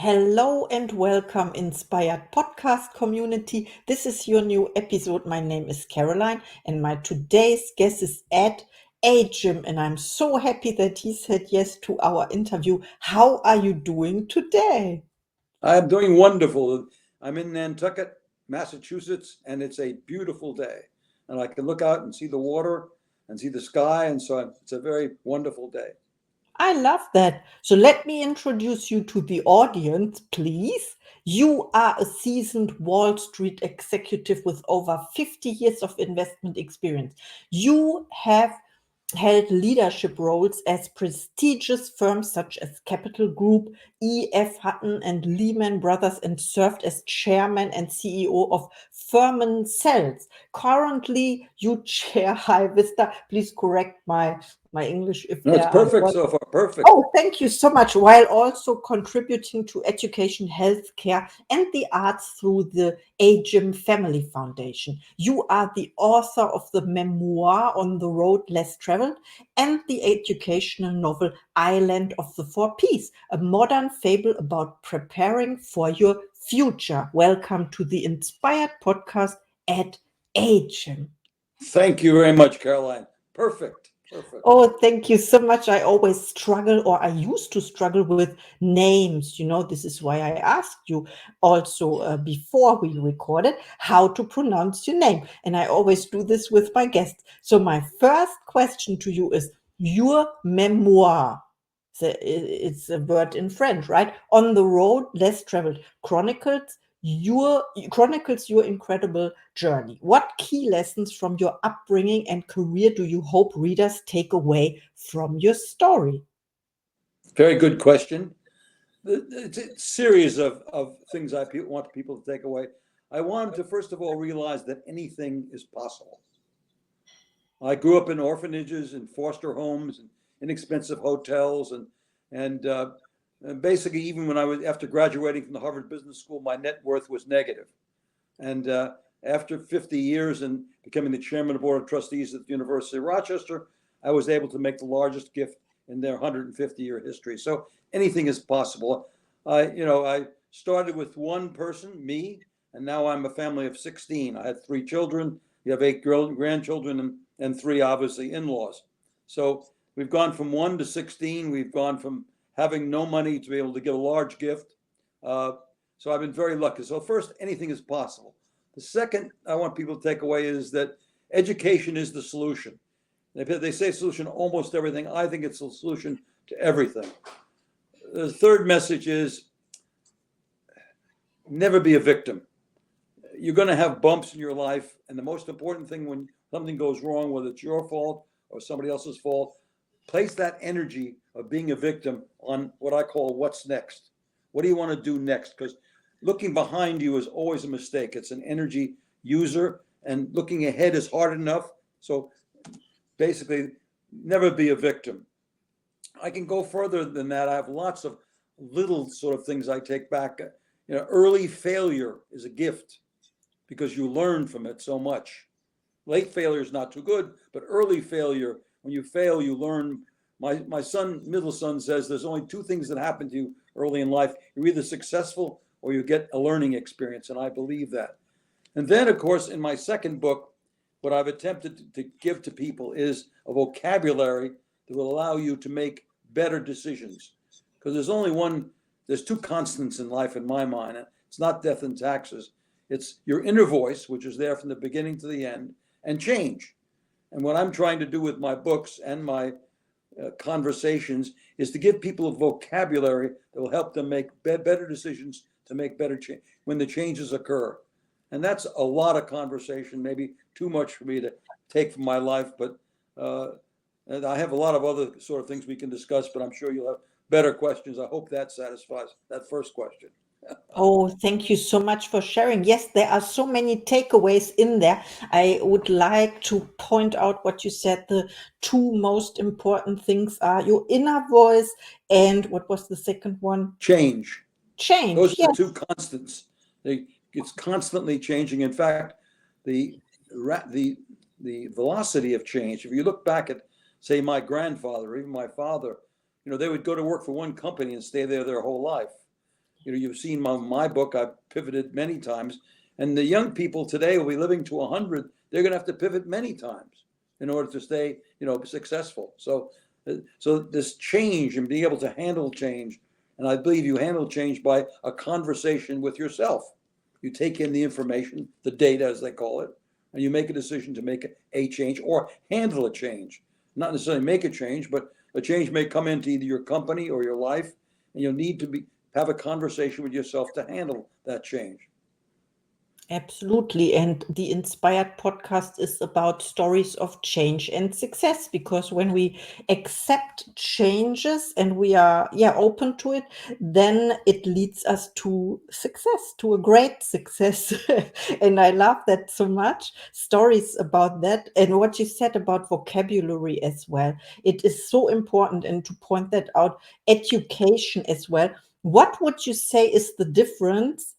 Hello and welcome, Inspired Podcast community. This is your new episode. My name is Caroline, and my today's guest is Ed Hajim, and I'm so happy that he said yes to our interview. How are you doing today? I'm doing wonderful. I'm in Nantucket, Massachusetts, and it's a beautiful day. And I can look out and see the water and see the sky. And so it's a very wonderful day. I love that. So let me introduce you to the audience, please. You are a seasoned Wall Street executive with over 50 years of investment experience. You have held leadership roles at prestigious firms such as Capital Group, E.F. Hutton, and Lehman Brothers, and served as chairman and CEO of Furman Cells. Currently, you chair High Vista. Please correct my English if No, it's there are perfect words. so far. Perfect. Oh, thank you so much. While also contributing to education, healthcare, and the arts through the Hajim Family Foundation. You are the author of the memoir On the Road Less Traveled and the educational novel Island of the Four Ps, a modern fable about preparing for your future. Welcome to the Inspired Podcast at Hajim. Thank you very much, Caroline. Perfect. Perfect. Oh, thank you so much. I always struggle, or I used to struggle with names. This is why I asked you also before we recorded how to pronounce your name. And I always do this with my guests. So, my first question to you is your memoir. It's a word in French, right? On the Road Less Traveled chronicles your incredible journey. What key lessons from your upbringing and career do you hope readers take away from your story? Very good question. It's a series of things I want people to take away. I wanted to, first of all, realize that anything is possible. I grew up in orphanages and foster homes and inexpensive hotels and basically even when I was after graduating from the Harvard Business School, my net worth was negative. And after 50 years and becoming the chairman of the board of trustees at the University of Rochester, I was able to make the largest gift in their 150-year history. So anything is possible. I started with one person, me, and now I'm a family of 16. I had 3 children. You have 8 grandchildren and 3 obviously in-laws. So we've gone from 1 to 16. We've gone from having no money to be able to give a large gift. So I've been very lucky. So first, anything is possible. The second I want people to take away is that education is the solution. They say solution to almost everything. I think it's a solution to everything. The third message is never be a victim. You're going to have bumps in your life. And the most important thing when something goes wrong, whether it's your fault or somebody else's fault, place that energy of being a victim on what I call what's next. What do you want to do next? Because looking behind you is always a mistake. It's an energy user, and looking ahead is hard enough. So basically, never be a victim. I can go further than that. I have lots of little sort of things I take back. Early failure is a gift because you learn from it so much. Late failure is not too good, but early failure, when you fail, you learn. My middle son says there's only 2 things that happen to you early in life. You're either successful or you get a learning experience, and I believe that. And then, of course, in my second book, what I've attempted to give to people is a vocabulary that will allow you to make better decisions. Because there's 2 constants in life in my mind. It's not death and taxes. It's your inner voice, which is there from the beginning to the end, and change. And what I'm trying to do with my books and my conversations is to give people a vocabulary that will help them make better decisions to make better change when the changes occur. And that's a lot of conversation, maybe too much for me to take from my life, but I have a lot of other sort of things we can discuss, but I'm sure you'll have better questions. I hope that satisfies that first question. Oh, thank you so much for sharing. Yes, there are so many takeaways in there. I would like to point out what you said. The 2 most important things are your inner voice and what was the second one? Change. Change. Those are Yes. the 2 constants. It's constantly changing. In fact, the velocity of change, if you look back at, say, my grandfather, or even my father, they would go to work for one company and stay there their whole life. You've seen my book. I've pivoted many times, and the young people today will be living to 100. They're going to have to pivot many times in order to stay, successful. So this change and being able to handle change, and I believe you handle change by a conversation with yourself. You take in the information, the data as they call it, and you make a decision to make a change or handle a change. Not necessarily make a change, but a change may come into either your company or your life, and you'll need to have a conversation with yourself to handle that change. Absolutely. And the Inspired podcast is about stories of change and success, because when we accept changes and we are open to it, then it leads us to success, to a great success. And I love that so much. Stories about that and what you said about vocabulary as well. It is so important, and to point that out, education as well. What would you say is the difference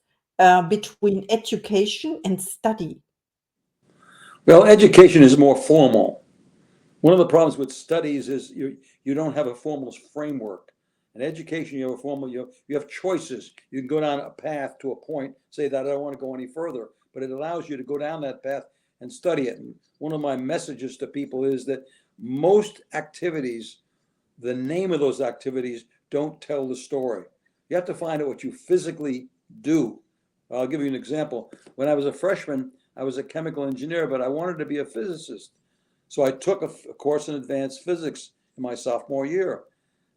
between education and study? Well, education is more formal. One of the problems with studies is you don't have a formal framework. In education, you have a formal, you have choices. You can go down a path to a point, say that I don't want to go any further, but it allows you to go down that path and study it. And one of my messages to people is that most activities, the name of those activities don't tell the story. You have to find out what you physically do. I'll give you an example. When I was a freshman, I was a chemical engineer, but I wanted to be a physicist. So I took a course in advanced physics in my sophomore year.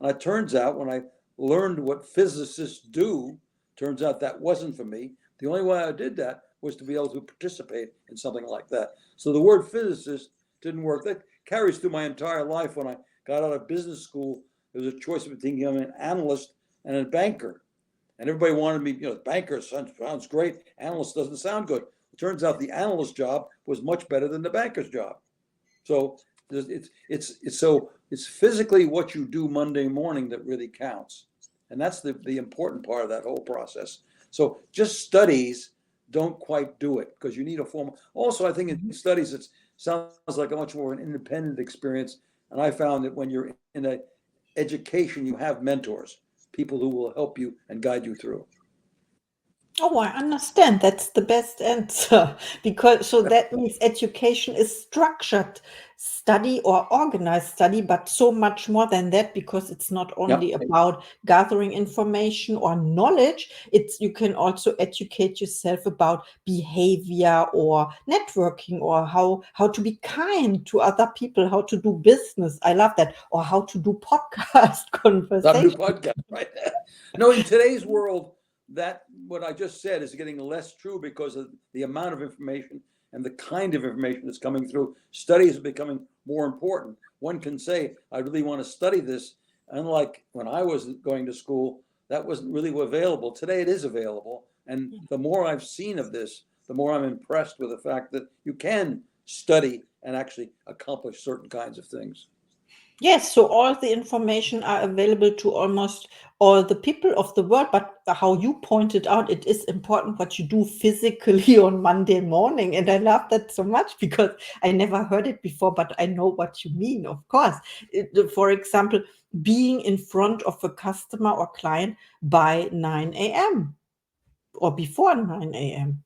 And it turns out when I learned what physicists do, turns out that wasn't for me. The only way I did that was to be able to participate in something like that. So the word physicist didn't work. That carries through my entire life. When I got out of business school, there was a choice between becoming an analyst and a banker. And everybody wanted me, banker sounds great. Analyst doesn't sound good. It turns out the analyst job was much better than the banker's job. So it's physically what you do Monday morning that really counts. And that's the important part of that whole process. So just studies don't quite do it, because you need a formal. Also, I think in studies, it sounds like a much more an independent experience. And I found that when you're in an education, you have mentors, people who will help you and guide you through. Oh, I understand. That's the best answer. Because so that means education is structured study or organized study, but so much more than that, because it's not only Yep. about gathering information or knowledge, it's you can also educate yourself about behavior or networking, or how to be kind to other people, how to do business. I love that. Or how to do podcast Not a new conversation. podcast, right? No, in today's world, that what I just said is getting less true because of the amount of information and the kind of information that's coming through. Studies are becoming more important. One can say, I really want to study this. Unlike when I was going to school, that wasn't really available. Today it is available. And the more I've seen of this, the more I'm impressed with the fact that you can study and actually accomplish certain kinds of things. Yes, so all the information are available to almost all the people of the world. But how you pointed out, it is important what you do physically on Monday morning. And I love that so much, because I never heard it before, but I know what you mean, of course. For example, being in front of a customer or client by 9 a.m. or before 9 a.m.,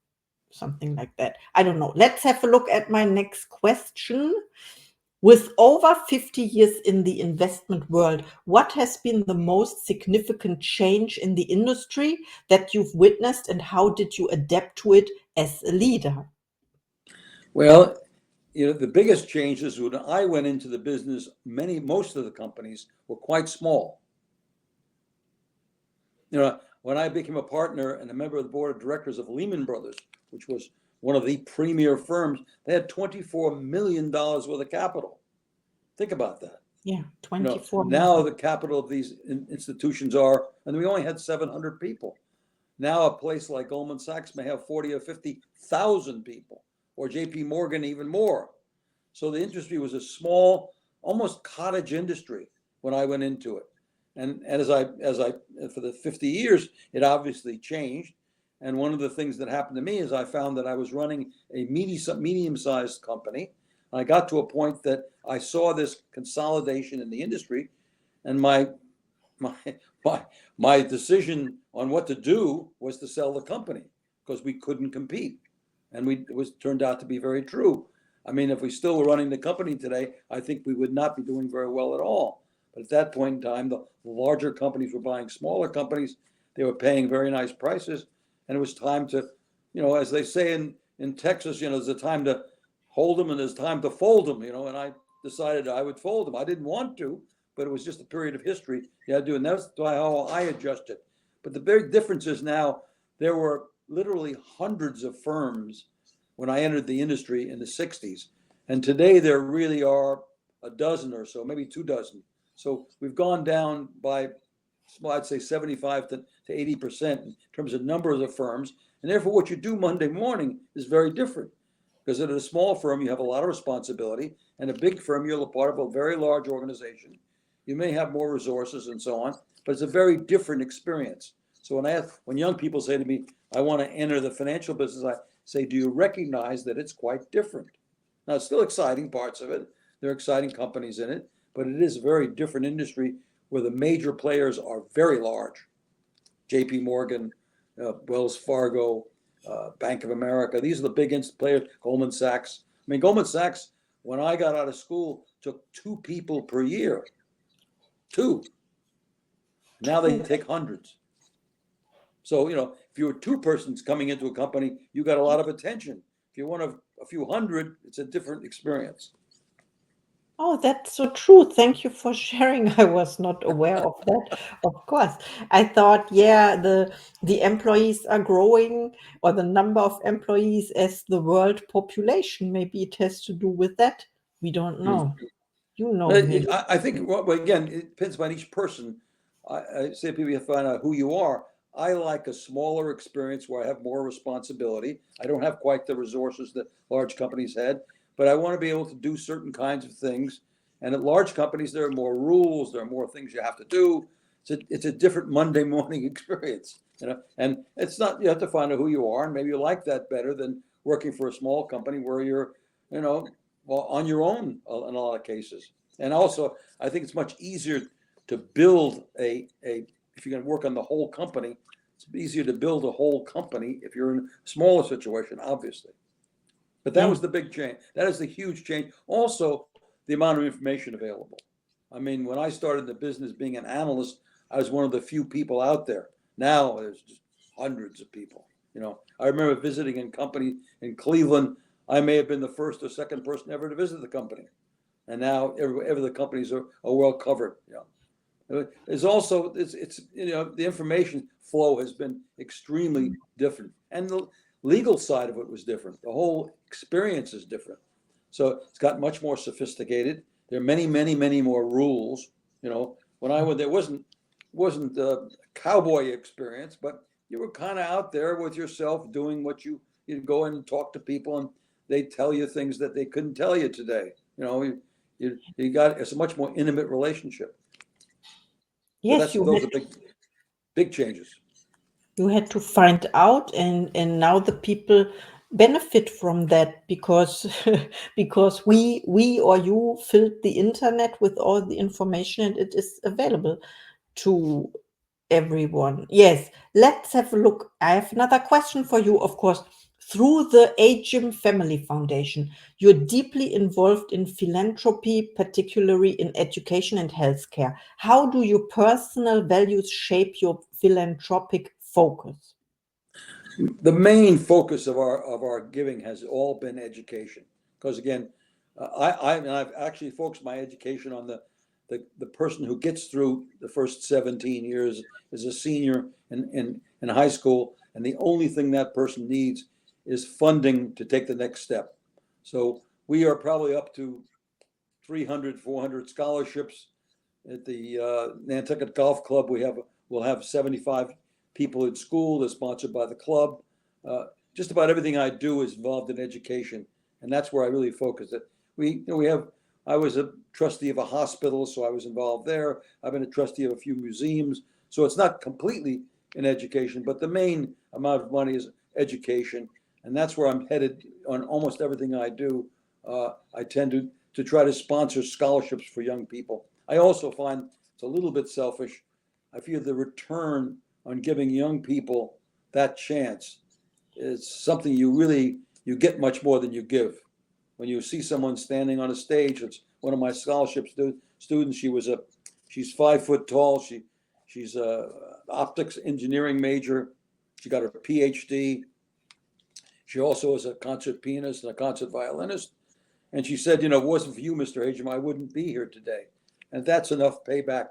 something like that. I don't know. Let's have a look at my next question. With over 50 years in the investment world, what has been the most significant change in the industry that you've witnessed, and how did you adapt to it as a leader? Well, the biggest changes when I went into the business, most of the companies were quite small. When I became a partner and a member of the board of directors of Lehman Brothers, which was one of the premier firms, they had $24 million worth of capital. Think about that. Yeah, 24 Now million. the capital of these institutions are, and we only had 700 people. Now a place like Goldman Sachs may have 40 or 50,000 people, or JP Morgan even more. So the industry was a small, almost cottage industry when I went into it. And as I for the 50 years, it obviously changed. And one of the things that happened to me is I found that I was running a medium-sized company. I got to a point that I saw this consolidation in the industry, and my my decision on what to do was to sell the company because we couldn't compete. And it was turned out to be very true. I mean, if we still were running the company today, I think we would not be doing very well at all. But at that point in time, the larger companies were buying smaller companies. They were paying very nice prices. And it was time to, as they say in Texas, there's a time to hold them and there's time to fold them, and I decided I would fold them. I didn't want to, but it was just a period of history you had to do. And that's how I adjusted. But the big difference is now there were literally hundreds of firms when I entered the industry in the 60s. And today there really are a dozen or so, maybe 2 dozen. So we've gone down by, I'd say 75 to 80% in terms of number of the firms. And therefore what you do Monday morning is very different. Because at a small firm, you have a lot of responsibility. And a big firm, you're a part of a very large organization. You may have more resources and so on, but it's a very different experience. So when young people say to me, I want to enter the financial business, I say, do you recognize that it's quite different? Now, it's still exciting parts of it. There are exciting companies in it, but it is a very different industry where the major players are very large. JP Morgan, Wells Fargo, Bank of America. These are the big players, Goldman Sachs. I mean, Goldman Sachs, when I got out of school, took 2 people per year. 2. Now they take hundreds. So, if you were 2 persons coming into a company, you got a lot of attention. If you're one of a few hundred, it's a different experience. Oh, that's so true. Thank you for sharing. I was not aware of that. Of course. I thought, yeah, the employees are growing, or the number of employees as the world population. Maybe it has to do with that. We don't know. You know, maybe. I think, well, again, it depends on each person. I say people have to find out who you are. I like a smaller experience where I have more responsibility. I don't have quite the resources that large companies had, but I want to be able to do certain kinds of things. And at large companies, there are more rules. There are more things you have to do. It's a different Monday morning experience, and it's not, you have to find out who you are, and maybe you like that better than working for a small company where you're, well, on your own in a lot of cases. And also, I think it's much easier to build if you're going to work on the whole company, it's easier to build a whole company if you're in a smaller situation, obviously. But that was the big change. That is the huge change. Also, the amount of information available. I mean, when I started the business being an analyst, I was one of the few people out there. Now there's just hundreds of people. I remember visiting a company in Cleveland. I may have been the first or second person ever to visit the company. And now every the companies are well covered. There's also, the information flow has been extremely different. And the legal side of it was different. The whole experience is different. So it's got much more sophisticated. There are many, many, many more rules. When I went, there wasn't a cowboy experience, but you were kind of out there with yourself doing what you'd go in and talk to people, and they'd tell you things that they couldn't tell you today. It's a much more intimate relationship. Yes, Those are big changes. You had to find out, and now the people benefit from that because because we or you filled the internet with all the information, and it is available to everyone. Yes, let's have a look. I have another question for you, of course. Through the Hajim Family Foundation, you're deeply involved in philanthropy, particularly in education and healthcare. How do your personal values shape your philanthropic focus? The main focus of our giving has all been education, because again, I've actually focused my education on the person who gets through the first 17 years as a senior in high school, and the only thing that person needs is funding to take the next step. So we are probably up to 300, 400 scholarships at the Nantucket Golf Club. We'll have 75 people in school. They're sponsored by the club. Just about everything I do is involved in education, and that's where I really focus it. I was a trustee of a hospital, so I was involved there. I've been a trustee of a few museums, so it's not completely in education, but the main amount of money is education, and that's where I'm headed on almost everything I do. I tend to try to sponsor scholarships for young people. I also find it's a little bit selfish. I feel the return on giving young people that chance is something you get much more than you give. When you see someone standing on a stage, it's one of my scholarship students. She's 5 foot tall. She's a optics engineering major. She got her PhD. She also is a concert pianist and a concert violinist. And she said, if it wasn't for you, Mr. Hajim, I wouldn't be here today. And that's enough payback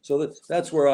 so that's where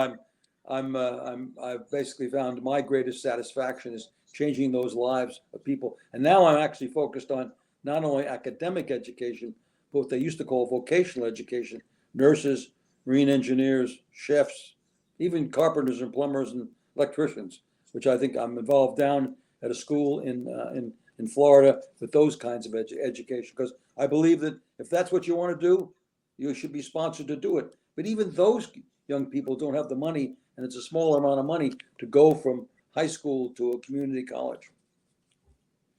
I've basically found my greatest satisfaction is changing those lives of people. And now I'm actually focused on not only academic education, but what they used to call vocational education, nurses, marine engineers, chefs, even carpenters and plumbers and electricians, which I think I'm involved down at a school in Florida with those kinds of education, because I believe that if that's what you want to do, you should be sponsored to do it. But even those young people don't have the money, and it's a small amount of money to go from high school to a community college.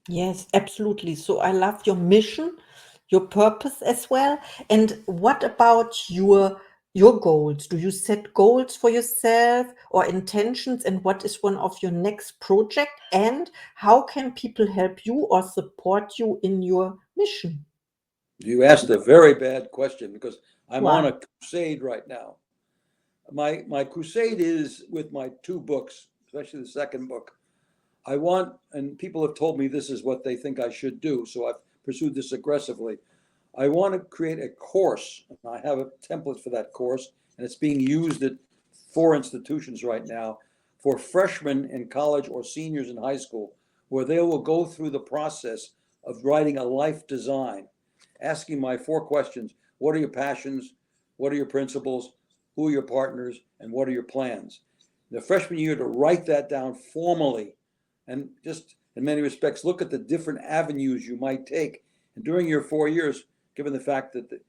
Yes, absolutely. So I love your mission, your purpose as well. And what about your goals? Do you set goals for yourself or intentions? And what is one of your next project? And how can people help you or support you in your mission? You asked a very bad question because I'm on Why? a crusade right now. My crusade is with my two books, especially the second book. And people have told me this is what they think I should do, so I've pursued this aggressively. I want to create a course, and I have a template for that course, and it's being used at 4 institutions right now for freshmen in college or seniors in high school, where they will go through the process of writing a life design, asking my 4 questions. What are your passions? What are your principles? Who are your partners? And what are your plans? The freshman year to write that down formally and just in many respects look at the different avenues you might take. And during your 4 years, given the fact that the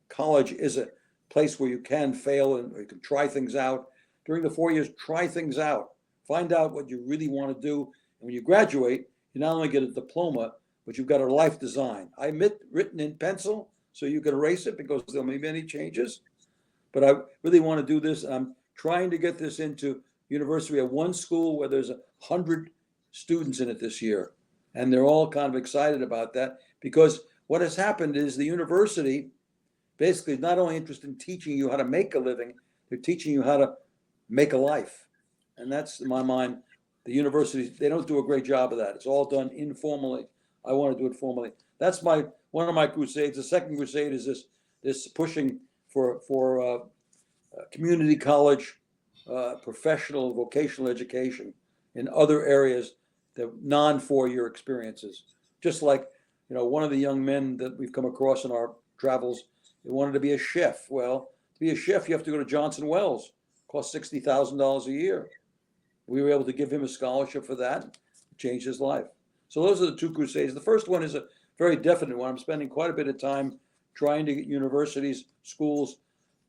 college is a place where you can fail and you can try things out, during the 4 years, try things out. Find out what you really want to do. And when you graduate, you not only get a diploma, but you've got a life design. I admit, written in pencil, so you can erase it because there'll be many changes. But I really want to do this. I'm trying to get this into university. We have one school where there's 100 students in it this year, and they're all kind of excited about that because what has happened is the university basically is not only interested in teaching you how to make a living, they're teaching you how to make a life. And that's, in my mind, the universities, they don't do a great job of that. It's all done informally. I want to do it formally. That's one of my crusades. The second crusade is this pushing for community college, professional vocational education in other areas, the non-4-year experiences. Just like, one of the young men that we've come across in our travels, they wanted to be a chef. Well, to be a chef, you have to go to Johnson Wells. It costs $60,000 a year. We were able to give him a scholarship for that. It changed his life. So those are the two crusades. The first one is a very definite one. I'm spending quite a bit of time trying to get universities, schools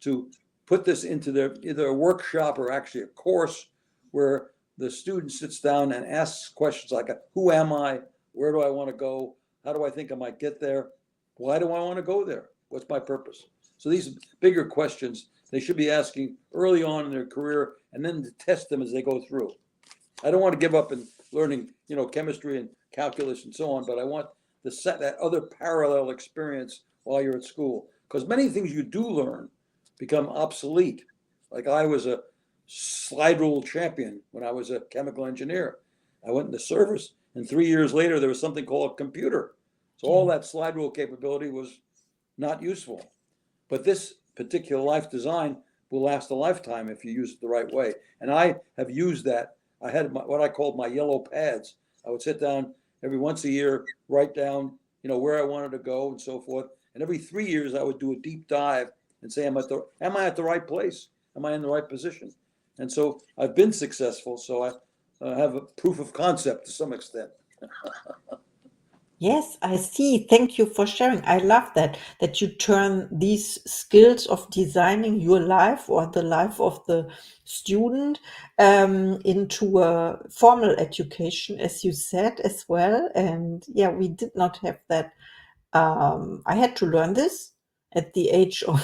to put this into their either a workshop or actually a course where the student sits down and asks questions like, who am I? Where do I want to go? How do I think I might get there? Why do I want to go there? What's my purpose? So these bigger questions they should be asking early on in their career and then to test them as they go through. I don't want to give up in learning, chemistry and calculus and so on, but I want that other parallel experience while you're at school. Because many things you do learn become obsolete. Like I was a slide rule champion when I was a chemical engineer. I went into service, and 3 years later, there was something called a computer. So all that slide rule capability was not useful. But this particular life design will last a lifetime if you use it the right way. And I have used that. I had what I called my yellow pads. I would sit down every once a year, write down, where I wanted to go and so forth. And every 3 years, I would do a deep dive and say, am I at the right place? Am I in the right position? And so I've been successful. So I have a proof of concept to some extent. Yes, I see. Thank you for sharing. I love that you turn these skills of designing your life or the life of the student into a formal education, as you said as well. And yeah, we did not have that. I had to learn this, at the age of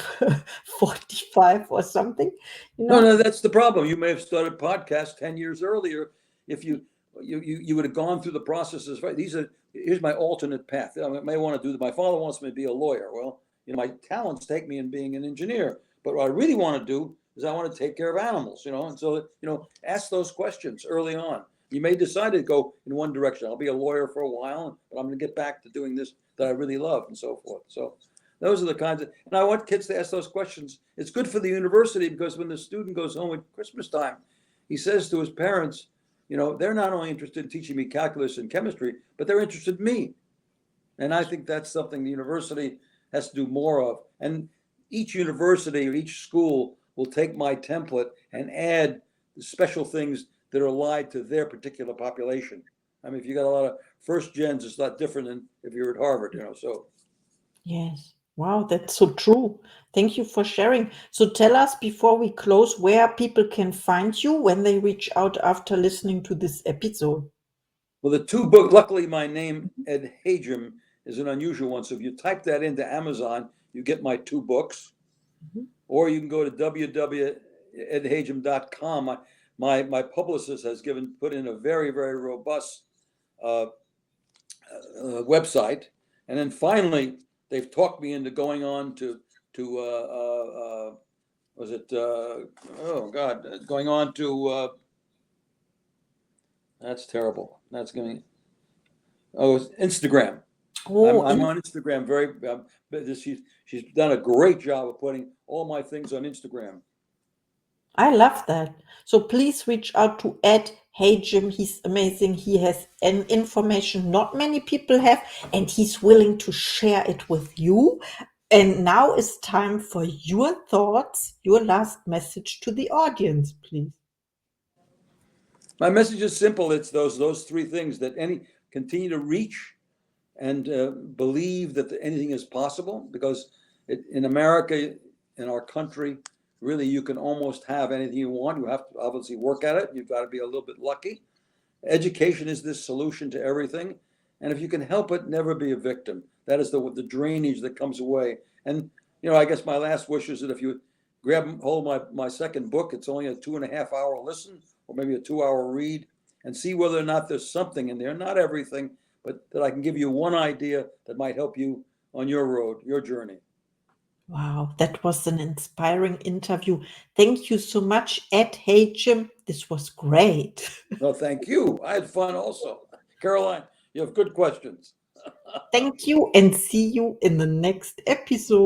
45 or something, you No, know? no, that's the problem. You may have started podcast 10 years earlier if you would have gone through the processes. Right. Here's my alternate path. I may want to do that. My father wants me to be a lawyer. Well, my talents take me in being an engineer. But what I really want to do is I want to take care of animals, and so, ask those questions early on. You may decide to go in one direction. I'll be a lawyer for a while, but I'm going to get back to doing this that I really love and so forth. So those are the kinds and I want kids to ask those questions. It's good for the university because when the student goes home at Christmas time, he says to his parents, they're not only interested in teaching me calculus and chemistry, but they're interested in me. And I think that's something the university has to do more of. And each university or each school will take my template and add the special things that are allied to their particular population. I mean, if you got a lot of first gens, it's not different than if you're at Harvard, so. Yes. Wow, that's so true. Thank you for sharing. So tell us before we close where people can find you when they reach out after listening to this episode. Well, the two books, luckily my name, Ed Hajim, is an unusual one. So if you type that into Amazon, you get my two books. Mhm. Or you can go to www.edhajim.com. My publicist has put in a very, very robust website. And then finally, they've talked me into going on going on to, that's terrible. That's going Instagram. Oh, I'm on Instagram. She's done a great job of putting all my things on Instagram. I love that. So please reach out to Ed Hajim. He's amazing. He has an information not many people have, and he's willing to share it with you. And now it's time for your thoughts, your last message to the audience, please. My message is simple. It's those three things that continue to reach and believe that anything is possible, because in America, in our country, really you can almost have anything you want. You have to obviously work at it. You've got to be a little bit lucky. Education is this solution to everything. And if you can help it, never be a victim. That is the drainage that comes away. And, I guess my last wish is that if you grab hold of my second book, it's only a 2.5 hour listen or maybe a 2 hour read, and see whether or not there's something in there, not everything, but that I can give you one idea that might help you on your road, your journey. Wow, that was an inspiring interview. Thank you so much, Ed Hajim. This was great. No, thank you. I had fun also. Caroline, you have good questions. Thank you, and see you in the next episode.